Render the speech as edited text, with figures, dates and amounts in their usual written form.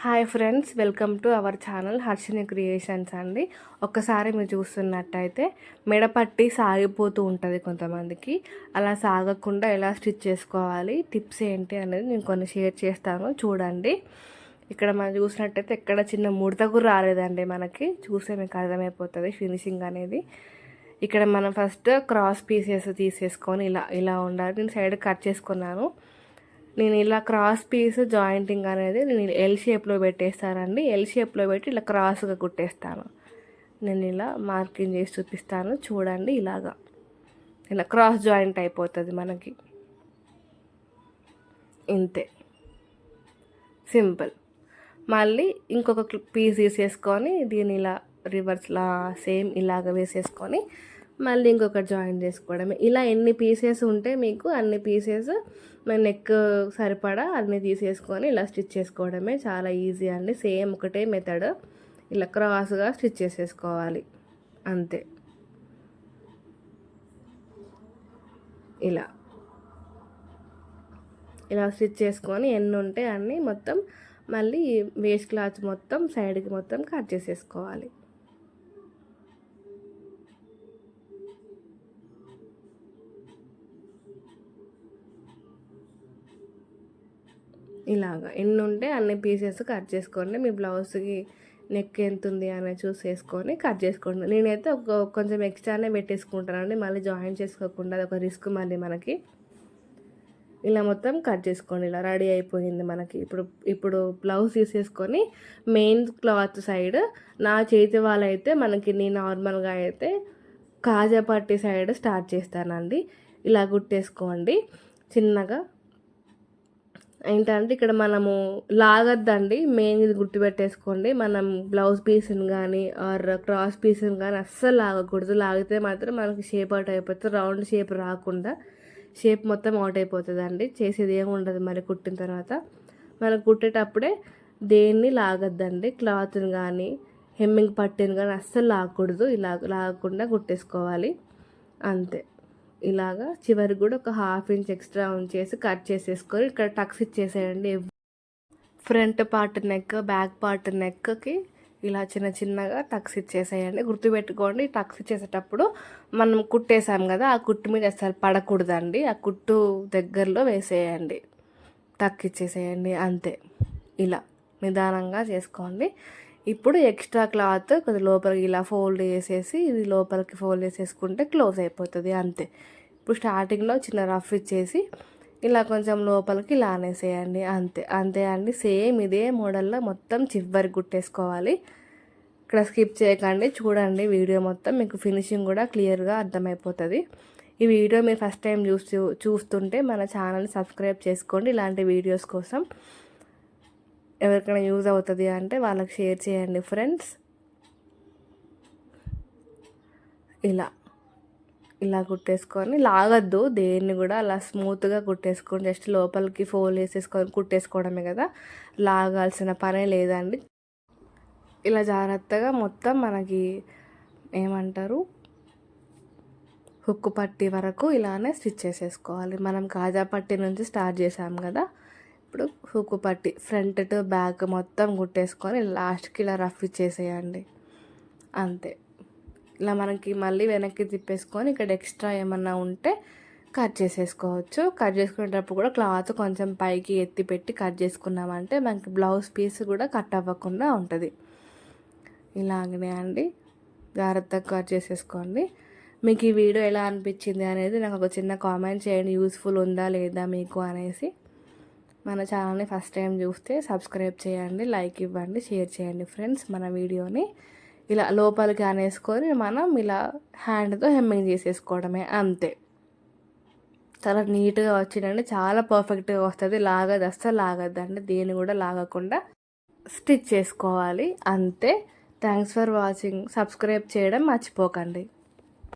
Hi friends, welcome to our channel Harshini creations అండి. ఒక్కసారి మీరు చూస్తున్నట్టయితే మెడపట్టి సాగిపోతూ ఉంటుంది కొంతమందికి. అలా సాగకుండా ఎలా స్టిచ్ చేసుకోవాలి, టిప్స్ ఏంటి అనేది నేను కొన్ని షేర్ చేస్తాను, చూడండి. ఇక్కడ మనం చూసినట్టయితే ఎక్కడ చిన్న ముడత కూడా రాలేదండి. మనకి చూస్తే మీకు అర్థమైపోతుంది ఫినిషింగ్ అనేది. ఇక్కడ మనం ఫస్ట్ క్రాస్ పీసెస్ తీసేసుకొని ఇలా ఇలా ఉండాలి. నేను సైడ్ కట్ చేసుకున్నాను. నేను ఇలా క్రాస్ పీస్ జాయింటింగ్ అనేది నేను ఎల్ షేప్లో పెట్టేస్తానండి. ఎల్ షేప్లో పెట్టి ఇలా క్రాస్గా కుట్టేస్తాను. నేను ఇలా మార్కింగ్ చేసి చూపిస్తాను, చూడండి. ఇలాగా ఇలా క్రాస్ జాయింట్ అయిపోతుంది మనకి. ఇంతే, సింపుల్. మళ్ళీ ఇంకొక పీస్ తీసేసుకొని దీన్ని ఇలా రివర్స్లా సేమ్ ఇలాగ వేసేసుకొని మళ్ళీ ఇంకొకటి జాయిన్ చేసుకోవడమే. ఇలా ఎన్ని పీసెస్ ఉంటే మీకు అన్ని పీసెస్ నెక్ సరిపడా అన్నీ తీసేసుకొని ఇలా స్టిచ్ చేసుకోవడమే. చాలా ఈజీ అండి. సేమ్ ఒకటే మెథడ్. ఇలా క్రాస్గా స్టిచ్ చేసేసుకోవాలి, అంతే. ఇలా ఇలా స్టిచ్ చేసుకొని ఎన్ని ఉంటే అన్నీ మొత్తం మళ్ళీ వేస్ట్ క్లాత్ మొత్తం సైడ్కి మొత్తం కట్ చేసేసుకోవాలి. ఇలాగా ఎన్ని ఉంటే అన్ని పీసెస్ కట్ చేసుకోండి. మీ బ్లౌజ్కి నెక్ ఎంత ఉంది అనేది చూసేసుకొని కట్ చేసుకోండి. నేనైతే కొంచెం ఎక్స్ట్రానే పెట్టేసుకుంటానండి, మళ్ళీ జాయిన్ చేసుకోకుండా, అది ఒక రిస్క్ మళ్ళీ మనకి. ఇలా మొత్తం కట్ చేసుకోండి. ఇలా రెడీ అయిపోయింది మనకి. ఇప్పుడు బ్లౌజ్ తీసేసుకొని మెయిన్ క్లాత్ సైడ్ నా చేతి వాళ్ళైతే మనకి నేను నార్మల్గా అయితే కాజా పట్టి సైడ్ స్టార్ట్ చేస్తానండి. ఇలా కుట్టేసుకోండి చిన్నగా. ఏంటంటే ఇక్కడ మనము లాగద్దండి, మెయిన్ ఇది గుర్తుపెట్టేసుకోండి. మనం బ్లౌజ్ పీస్ని కానీ ఆర్ క్రాస్ పీస్ని కానీ అస్సలు లాగకూడదు. లాగితే మాత్రం మనకి షేప్ అవుట్ అయిపోతుంది. రౌండ్ షేప్ రాకుండా షేప్ మొత్తం అవుట్ అయిపోతుంది అండి. చేసేది ఏమి ఉండదు మరి కుట్టిన తర్వాత. మనం కుట్టేటప్పుడే దేన్ని లాగద్దండి. క్లాత్ని కానీ హెమ్మింగ్ పట్టిని కానీ అస్సలు లాగకూడదు. ఇలా లాగకుండా కుట్టేసుకోవాలి, అంతే. ఇలాగా చివరికి కూడా ఒక 1/2 ఇంచ్ ఎక్స్ట్రా ఉంచేసి కట్ చేసేసుకొని ఇక్కడ టక్స్ ఇచ్చేసేయండి. Front part neck, back part నెక్కి ఇలా చిన్న చిన్నగా టక్స్ ఇచ్చేసేయండి. గుర్తుపెట్టుకోండి, టక్స్ ఇచ్చేసేటప్పుడు మనం కుట్టేసాం కదా, ఆ కుట్టు మీద అసలు పడకూడదండి. ఆ కుట్టు దగ్గరలో వేసేయండి, టక్ ఇచ్చేసేయండి, అంతే. ఇలా నిదానంగా చేసుకోండి. ఇప్పుడు ఎక్స్ట్రా క్లాత్ కొద్దిగా లోపలికి ఇలా ఫోల్డ్ చేసేసి ఇది లోపలికి ఫోల్డ్ చేసేసుకుంటే క్లోజ్ అయిపోతుంది, అంతే. ఇప్పుడు స్టార్టింగ్లో చిన్న రఫ్ ఇచ్చేసి ఇలా కొంచెం లోపలికి ఇలా అనేసేయండి, అంతే. అంతే అండి. సేమ్ ఇదే మోడల్లో మొత్తం చివరికి కుట్టేసుకోవాలి. ఇక్కడ స్కిప్ చేయకండి, చూడండి వీడియో మొత్తం. మీకు ఫినిషింగ్ కూడా క్లియర్గా అర్థమైపోతుంది. ఈ వీడియో మీరు ఫస్ట్ టైం చూస్తుంటే మన ఛానల్ని సబ్స్క్రైబ్ చేసుకోండి. ఇలాంటి వీడియోస్ కోసం ఎవరికైనా యూజ్ అవుతుంది అంటే వాళ్ళకి షేర్ చేయండి ఫ్రెండ్స్. ఇలా ఇలా కుట్టేసుకొని లాగద్దు దేన్ని కూడా, అలా స్మూత్గా కుట్టేసుకొని జస్ట్ లోపలికి ఫోల్డ్ వేసేసుకొని కుట్టేసుకోవడమే కదా, లాగాల్సిన పనే లేదండి. ఇలా జాగ్రత్తగా మొత్తం మనకి ఏమంటారు హుక్కు పట్టి వరకు ఇలానే స్టిచ్ చేసేసుకోవాలి. మనం కాజా పట్టి నుంచి స్టార్ట్ చేసాం కదా, ఇప్పుడు హుక్కు పట్టి ఫ్రంట్ టు బ్యాక్ మొత్తం కుట్టేసుకొని లాస్ట్కి ఇలా రఫ్ ఇచ్చేసేయండి, అంతే. ఇలా మనకి మళ్ళీ వెనక్కి తిప్పేసుకొని ఇక్కడ ఎక్స్ట్రా ఏమన్నా ఉంటే కట్ చేసేసుకోవచ్చు. కట్ చేసుకునేటప్పుడు కూడా క్లాత్ కొంచెం పైకి ఎత్తి పెట్టి కట్ చేసుకున్నామంటే మనకి బ్లౌజ్ పీస్ కూడా కట్ అవ్వకుండా ఉంటుంది. ఇలాగనే అండి, జాగ్రత్తగా కట్ చేసేసుకోండి. మీకు ఈ వీడియో ఎలా అనిపించింది అనేది నాకు ఒక చిన్న కామెంట్ చేయండి. యూస్ఫుల్ ఉందా లేదా మీకు అనేసి. మన ఛానల్ని ఫస్ట్ టైం చూస్తే సబ్స్క్రైబ్ చేయండి, లైక్ ఇవ్వండి, షేర్ చేయండి ఫ్రెండ్స్. మన వీడియోని ఇలా లోపలికి అనేసుకొని మనం ఇలా హ్యాండ్తో హెమ్మింగ్ చేసేసుకోవడమే, అంతే. చాలా నీట్గా వచ్చిందండి, చాలా పర్ఫెక్ట్గా వస్తుంది. లాగదు, అస్సలు లాగద్దండి, దేన్ని కూడా లాగకుండా స్టిచ్ చేసుకోవాలి, అంతే. Thanks for watching. సబ్స్క్రైబ్ చేయడం మర్చిపోకండి.